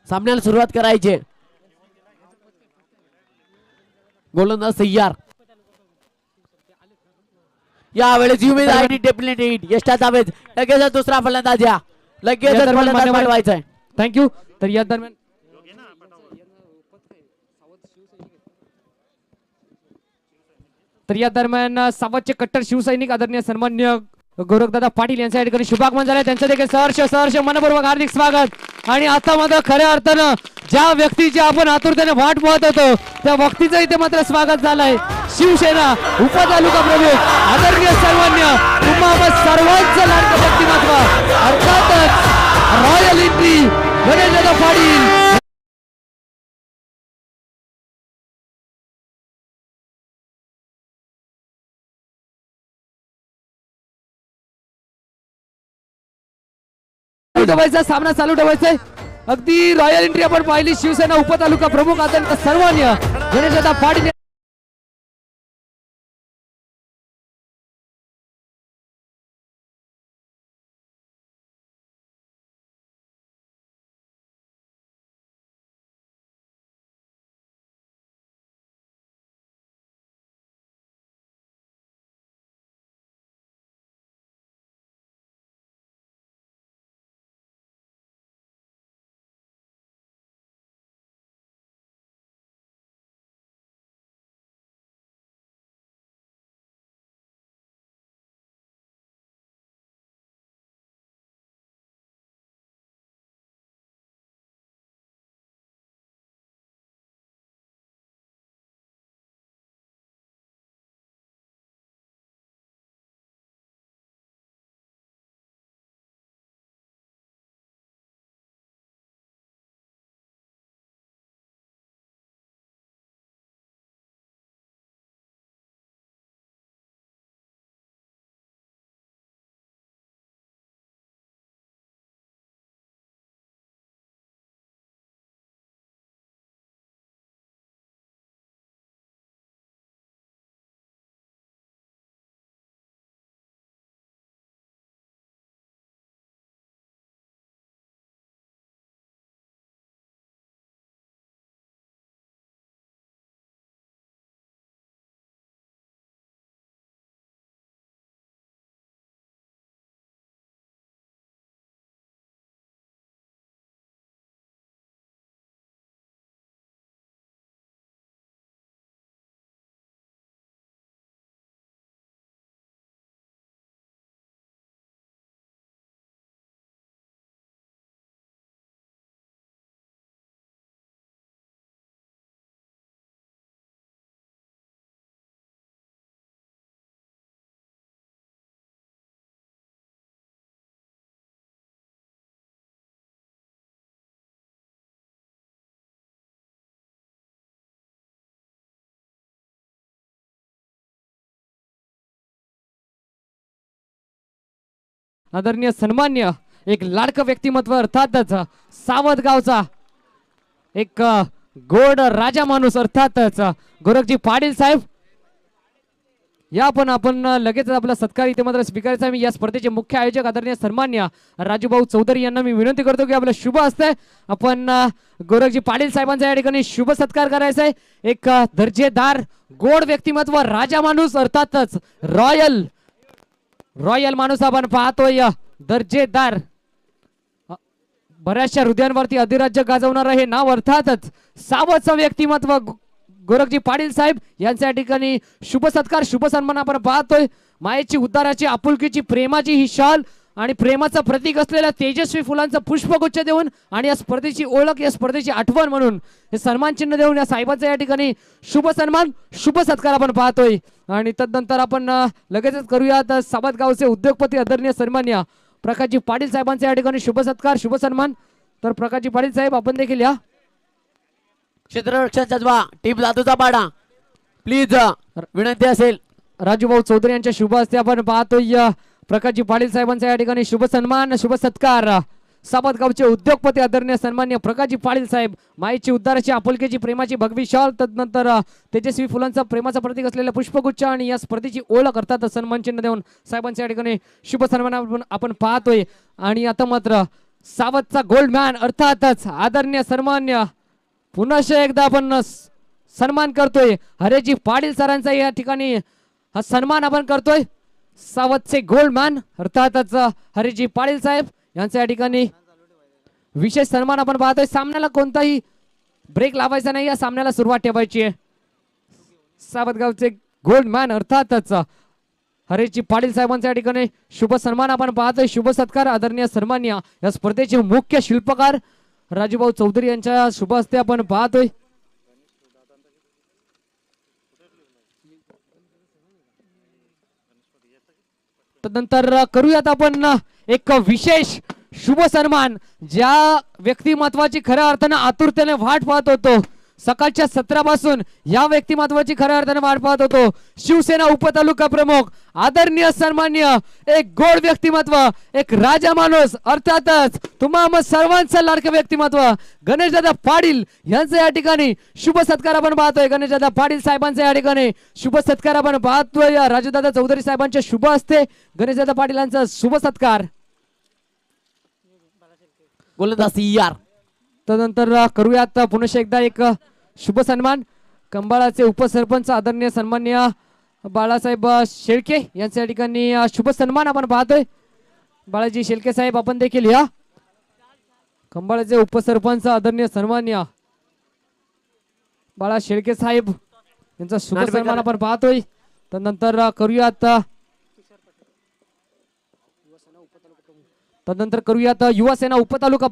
सामन्याला सुरुवात करायची. गोलंदाज तयार. यावेळेस उमेदवारी डेफिनेट यष्टा ताबेत लगेच दुसरा फलंदाज या लगेच फलंदाज पाठवायचा आहे. थँक्यू. तर या दरम्यान सावधचे कट्टर शिवसैनिक आदरणीय सन्मान्य गोरखदादा पाटील यांच्या या ठिकाणी शुभागमन झाले. त्यांचं देखील सहर्ष मनपूर्वक हार्दिक स्वागत. आणि आता मात्र खऱ्या अर्थानं ज्या व्यक्तीची आपण आतुरतेने वाट पाहत होतो त्या व्यक्तीचं इथे मात्र स्वागत झालंय. शिवसेना उपतालुका प्रमुख आदरणीय सन्मान्य तुम्हा सर्वांचं लाडकं व्यक्तिमत्व अर्थातच रॉयल एंट्री गणेशदादा पाटील. सामना चालू ठेवायचा आहे. अगदी रॉयल एंट्री आपण पाहिली. शिवसेना उपतालुका प्रमुख आदरणीय सन्मान्य गणेशदादा पाटील आदरणीय सन्मान्य एक लाडकं व्यक्तिमत्व अर्थातच सावध गावचा एक गोड राजा माणूस अर्थातच गोरखजी पाटील साहेब या पण आपण लगेच आपला सत्कार इथे मात्र स्वीकारायचा. मी या स्पर्धेचे मुख्य आयोजक आदरणीय सन्मान्य राजूभाऊ चौधरी यांना मी विनंती करतो की आपलं शुभ असतंय आपण गोरखजी पाटील साहेबांचा या ठिकाणी शुभ सत्कार करायचा आहे. एक दर्जेदार गोड व्यक्तिमत्व राजा माणूस अर्थातच रॉयल माणूस आपण पाहतोय. दर्जेदार बऱ्याचशा हृदयांवरती अधिराज्य गाजवणार हे नाव अर्थातच सावधचं व्यक्तिमत्व गोरखजी पाटील साहेब यांच्या ठिकाणी शुभ सत्कार शुभ सन्मान आपण पाहतोय. मायेची उद्धाराची आपुलकीची प्रेमाची ही शाल आणि प्रेमाचं प्रतीक असलेल्या तेजस्वी फुलांचं पुष्पगुच्छ देऊन आणि या स्पर्धेची ओळख या स्पर्धेची आठवण म्हणून हे सन्मान चिन्ह देऊन या साहेबांचा या ठिकाणी शुभ सन्मान शुभ सत्कार आपण पाहतोय. आणि तदनंतर आपण लगेचच करूयात सावधगावचे उद्योगपती आदरणीय सन्मान्य प्रकाशजी पाटील साहेबांचा या ठिकाणी शुभ सत्कार शुभ सन्मान. तर प्रकाशजी पाटील साहेब आपण देखील या क्षेत्ररक्षण जजवा टीम लातूरचा पाडा प्लीज विनंती असेल. राजूभाऊ चौधरी यांच्या शुभ हस्ते आपण पाहतोय प्रकाशजी पाटील साहेबांचा या ठिकाणी शुभ सन्मान शुभ सत्कार. सावधगावचे उद्योगपती आदरणीय सन्मान्य प्रकाशजी पाटील साहेब मायेची उद्धाराची आपुलकीची प्रेमाची भगवी शाल तदनंतर तेजस्वी फुलांचा प्रेमाचा प्रतीक असलेला पुष्पगुच्छ आणि या स्पर्धेची ओळख अर्थात सन्मान चिन्ह देऊन साहेबांच्या या ठिकाणी शुभ सन्मान आपण पाहतोय. आणि आता मात्र सावधचा गोल्ड मॅन अर्थातच आदरणीय सन्मान्य पुन्हा एकदा आपण सन्मान करतोय हरेजी पाटील सरांचा या ठिकाणी हा सन्मान आपण करतोय सावधचे गोल्ड मॅन अर्थातच हरेजी पाटील साहेब यांच्या या ठिकाणी विशेष सन्मान आपण पाहतोय सामन्याला कोणताही ब्रेक लावायचा नाही या सामन्याला सुरुवात ठेवायची आहे सावधगावचे गोल्ड मॅन अर्थातच हरेजी पाटील साहेबांच्या या ठिकाणी शुभ सन्मान आपण पाहतोय शुभ सत्कार आदरणीय सन्मान्य या स्पर्धेचे मुख्य शिल्पकार राजूभाऊ चौधरी यांच्या शुभ हस्ते आपण पाहतोय तदनंतर करूयात आपण एक विशेष शुभ सन्मान ज्या व्यक्तिमत्वाची खऱ्या अर्थाने आतुरतेने वाट पाहत होतो सकाळच्या सत्रापासून या व्यक्तिमत्वाची खऱ्या अर्थाने वाट पाहत होतो शिवसेना उपतालुका प्रमुख आदरणीय सन्मान्य एक गोड व्यक्तिमत्व एक राजा माणूस अर्थातच तुम्हा सर्वांचं लाडकं व्यक्तिमत्व गणेशदादा पाटील यांचं या ठिकाणी शुभ सत्कार आपण पाहतोय गणेशदादा पाटील साहेबांचा या ठिकाणी शुभ सत्कार आपण पाहतोय राजूदादा चौधरी साहेबांच्या शुभ हस्ते गणेशदादा पाटील यांचा शुभ सत्कार गोलंदाज यार तदनंतर करूयात पुन्हा एकदा एक शुभ सन्मान कंबाळाचे उपसरपंच आदरणीय सन्मान्य बाळासाहेब शेळके यांच्या या ठिकाणी शुभ सन्मान आपण पाहतोय बाळाजी शेळके साहेब आपण देखील या कंबाळाचे उपसरपंच आदरणीय सन्मान्य बाळा शेळके साहेब यांचा शुभ सन्मान आपण पाहतोय तदनंतर करूयात युवा सेना उपतालुका